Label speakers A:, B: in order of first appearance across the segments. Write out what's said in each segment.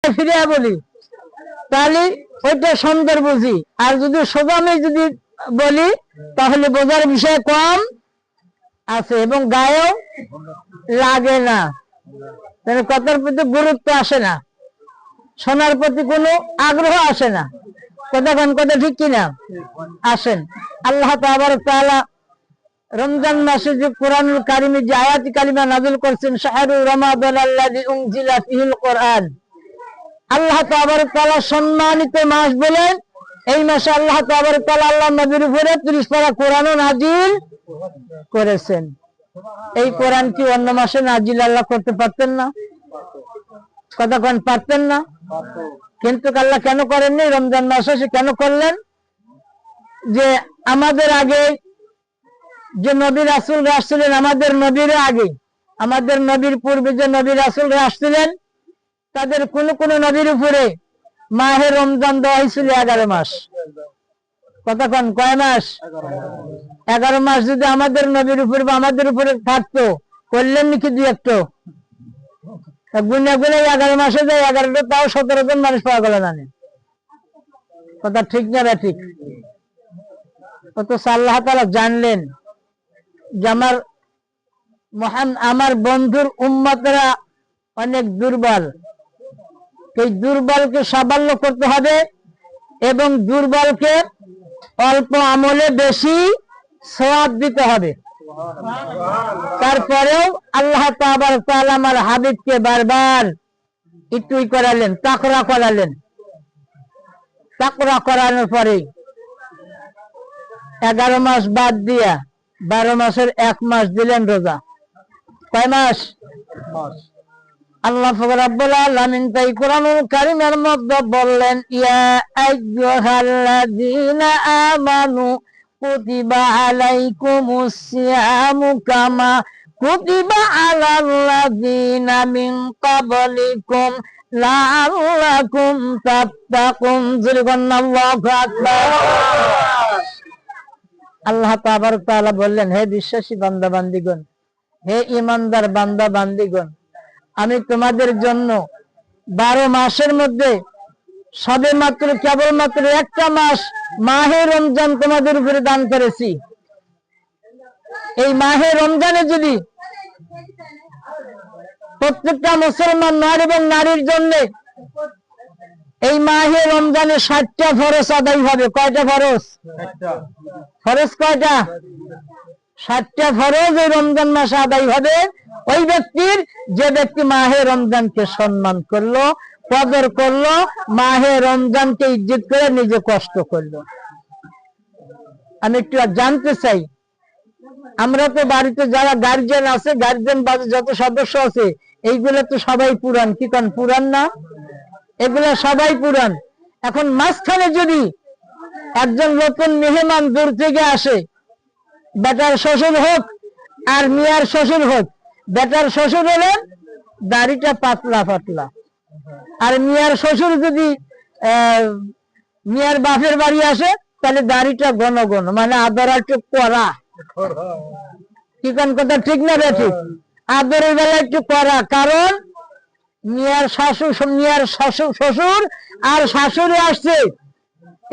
A: ফিরে বলি তাহলে ওইটা সুন্দর বুঝি, আর যদি সোজা আমি যদি বলি তাহলে বোঝার বিষয় কম আছে এবং গায়েও লাগে না, কথার প্রতি গুরুত্ব আসে না, শোনার প্রতি কোনো আগ্রহ আসে না। কথা ঠিক কিনা? আসেন, আল্লাহ তাআলা রমজান মাসে যে কোরআনুল কারিমে যে আয়াত কালিমা নাযিল করেছেন, শাহরু রমাদান আল্লাযী উনজিলা ফীহিল কোরআন, আল্লাহ তাআলা সম্মানিত মাস বলেন এই মাসে আল্লাহ তাআলা আল্লাহ নবীর উপরে 30 পারা কোরআনও নাযিল করেছেন। এই কোরআন কি অন্য মাসে নাযিল আল্লাহ করতে পারতেন না? কথা কোন পারতেন না? কিন্তু আল্লাহ কেন করেননি? রমজান মাসে সে কেন করলেন? যে আমাদের আগে যে নবী রাসূলরা আসছিলেন, আমাদের নবীর আগে, আমাদের নবীর পূর্বে যে নবী রাসূলরা আসছিলেন, তাদের কোন কোন নবীর উপরে মাহে রমজান দেওয়া হয়েছিল 11 মাস। কথা কোন কয় মাস? 11 মাস যদি আমাদের নবীর উপরে বা আমাদের উপরে থাকতো, করলেন নাকি দুই একটা গুনে গুনে 11 মাসে যায় 11টা, তাও 17 জন মানুষ পাওয়া গেল না। কথা ঠিক না? ঠিক। অথচ আল্লাহ তাআলা জানলেন যে আমার বন্ধুর উম্মতরা অনেক দুর্বল, এই দুর্বলকে সাবল্য করতে হবে এবং দুর্বলকে অল্প আমলে বেশি সওয়াব দিতে হবে। তারপরেও আল্লাহ তাআলা আমার হাবিবকে বারবার একটু করালেন, তাকরা করালেন। তাকরা করানোর পরে 11 মাস বাদ দিয়া 12 মাসের 1 মাস দিলেন রোজা। কয় মাস? আল্লাহ রাব্বুল আলামিন তাই কোরআনুল কারীমের মধ্যে বললেন, ইয়া আইয়ুহাল্লাযীনা আমানু কুতিবা আলাইকুমুস সিয়ামু কামা কুতিবা আলাল্লাযীনা মিন ক্বাবলিকুম লাআল্লাকুম তাত্তাকুন। আল্লাহু আকবার। আল্লাহ তাআলা বললেন, হে বিশ্বাসী বান্দা বান্দীগণ, হে ঈমানদার বান্দা বান্দীগণ, আমি তোমাদের জন্য 12 মাসের মধ্যে সবে মাত্র কেবলমাত্র একটা মাস মাহে রমজান তোমাদের উপরে দান করেছি। এই মাহে রমজানে যদি প্রত্যেকটা মুসলমান নর এবং নারীর জন্য এই মাহে রমজানে 60টা ফরজ আদায় হবে। কয়টা ফরজ? ফরজ কয়টা? 60টা ফরজ এই রমজান মাসে আদায় হবে ওই ব্যক্তির, যে ব্যক্তি মাহে রমজানকে সম্মান করলো, কদর করলো, মাহে রমজানকে ইজ্জত করে নিজে কষ্ট করলো। আমি একটু জানতে চাই, আমরা তো বাড়িতে যারা গার্জিয়ান আছে, গার্জিয়ান বাড়ির যত সদস্য আছে, এইগুলো তো সবাই পুরান। কি কারণ পুরান না? এগুলা সবাই পুরান। এখন মাঝখানে যদি একজন নতুন মেহমান দূর থেকে আসে, বেটার শ্বশুর হোক আর মিয়ার শ্বশুর হোক, বেটার শ্বশুর হলে দাড়িটা পাতলা পাতলা, আর মিয়ার শ্বশুর যদি মিয়ার বাপের বাড়ি আসে তাহলে দাড়িটা ঘন ঘন, মানে আদর একটু কড়া। কি কোন কথা ঠিক না? ঠিক। আদরের বেলা একটু কড়া, কারণ মিয়ার শ্বশুর আর শাশুড়ি আসছে,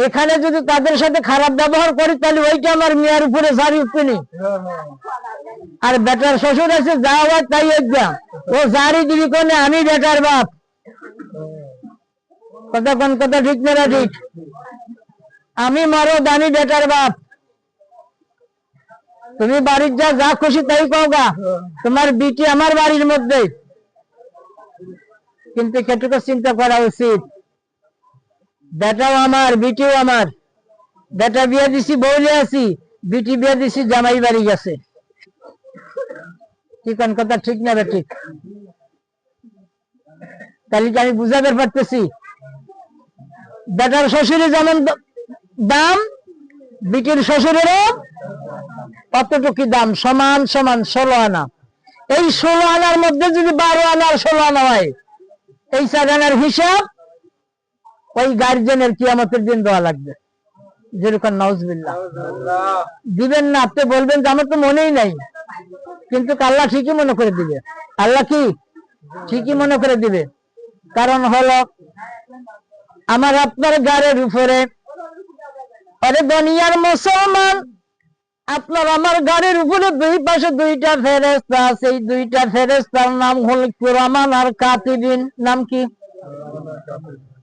A: এখানে যদি তাদের সাথে খারাপ ব্যবহার করি তাহলে ওইটা আমার মিয়ার উপরে জারি উঠবেনি। আর বেটার শ্বশুর আছে, যা হয় তাই একদম ও জারি দিবি কোনে, আমি বেটার বাপ। কথা কোন কথা ঠিক না? ঠিক। আমি মরদ, আমি বেটার বাপ। তুমি বাড়ির যা খুশি তাই কওগা, তোমার বিটি আমার বাড়ির মধ্যে। কিন্তু কেটুকু চিন্তা করা উচিত, বেটাও আমার, বিটিও আমার। বেটা বিয়ে দিছি বউলে আছি, বিটি বিয়ে দিছি জামাই বাড়ি গেছে। কি কোন কথা ঠিক না? ঠিক। তাহলে কি আমি বুঝাতে পারতেছি? বেটার শ্বশুরে যেমন দাম, বিটির শ্বশুরেরও অতটুকু দাম, সমান সমান 16 আনা। এই 16 আনার মধ্যে যদি 12 আনা আর 16 আনা হয়, এই 4 আনার হিসাব ওই গার্জেনের কিয়ামতের দিন দেওয়া লাগবে। যেরকম নাউজুবিল্লাহ দিবেন না, আপনি বলবেন যে আমার তো মনেই নাই, কিন্তু আল্লাহ ঠিকই মনে করে দিবে। আল্লাহ কি ঠিকই মনে করে দিবে। কারণ হলো আমার আপনার গাড়ির উপরে, আরে দুনিয়ার মুসলমান, আপনার আমার গাড়ির উপরে দুই পাশে দুইটা ফেরেশতা আছে। এই দুইটা ফেরেশতার নাম হল কিরামান আর কাতিবিন। নাম কি?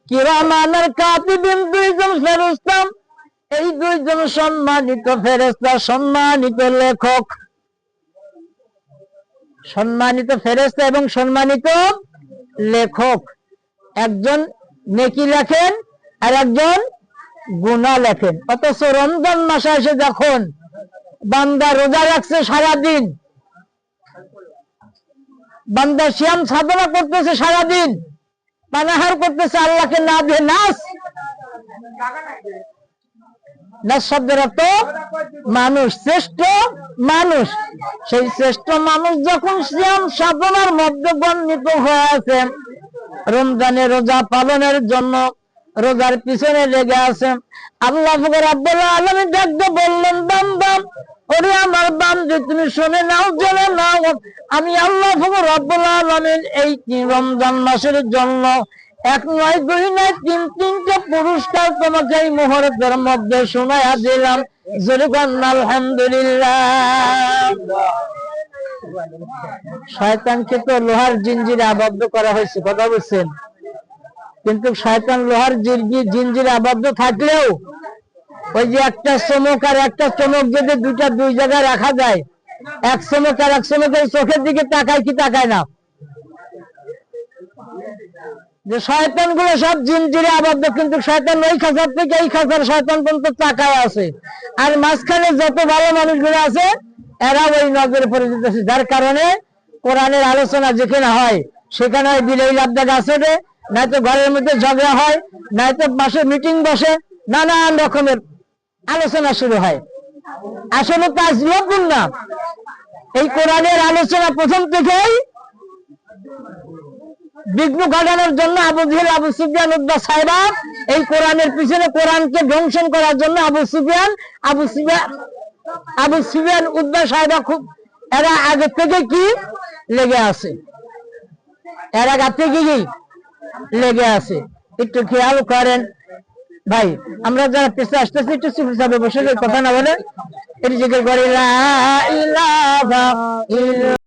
A: কিরামান আর কাতিবিন, দুইজন ফেরেশতা। এই দুইজন সম্মানিত ফেরেশতা, সম্মানিত লেখক, সম্মানিত ফেরেশতা এবং সম্মানিত লেখক। একজন নেকি লেখেন আর একজন গুনাহ লেখেন। অথচ রমজান মাসে এসে যখন বান্দা রোজা রাখছে সারাদিন, বান্দা সিয়াম সাধনা করতেছে সারাদিন, পানাহার করতেছে আল্লাহকে না দিয়ে, নাচ নাচ শব্দের অর্থ মানুষ, শ্রেষ্ঠ মানুষ। সেই শ্রেষ্ঠ মানুষ যখন সিয়াম সাধনার মধ্যে বর্ণিত হয়ে আছে, রমজানে রোজা পালনের জন্য রোজার পিছনে লেগে আছে, আল্লাহ রাব্বুল আলামিন ডাকতে বললেন, বান্দা, ওরে আমার বান্দা, তুমি শুনে নাও, জেনে নাও, আমি আল্লাহ রাব্বুল আলামিন এই রমজান মাসের জন্য এক নয়, দুই নয়, তিনটে পুরস্কার তোমাকে এই মুহূর্তের মধ্যে শোনায়া দিলাম। যেরকম আলহামদুলিল্লাহ। শয়তানকে তো লোহার জিঞ্জিরে আবদ্ধ করা হয়েছে, কথা বলছেন, কিন্তু শয়তান লোহার জিঞ্জিরে আবদ্ধ থাকলেও ওই যে একটা চমক আর একটা চমক যদি দুইটা দুই জায়গায় রাখা যায়, এক চমক আর এক চমকের চোখের দিকে তাকায় কি তাকায় না? যে শয়তান গুলো সব জিঞ্জিরে আবদ্ধ, কিন্তু শয়তান ওই খাঁচার থেকে এই খাঁচার শয়তান পর্যন্ত তাকায় আছে, আর মাঝখানে যত ভালো মানুষগুলো আছে এরা ওই নজরে পড়ে যেতেছে। যার কারণে কোরআনের আলোচনা যেখানে হয় সেখানে হয় বিলেই লাবদা গাছ ওঠে, নয়তো ঘরের মধ্যে ঝগড়া হয়, নয়তো পাশে মিটিং বসে, নানান রকমের আলোচনা শুরু হয়। আসলে কাজ নতুন না, এই কোরআনের আলোচনা প্রথম থেকেই বিঘ্ন ঘটানোর জন্য আবু জেহেল, আবু সুফিয়ান, উতবা, সাইবা, এই কোরআনের পিছনে কোরআনকে ধ্বংসন করার জন্য আবু সুফিয়ান, উতবা, সাইবা খুব এরা আগে থেকে কি লেগে আছে, এরা আগে থেকে কি লেগে আছে। একটু খেয়াল করেন ভাই, আমরা যারা পেছনে আসতেছি একটু চুপচাপে বসে কথা না বলে এটি জিজ্ঞেস করি, লা ইলাহা ইল্লাল্লাহ।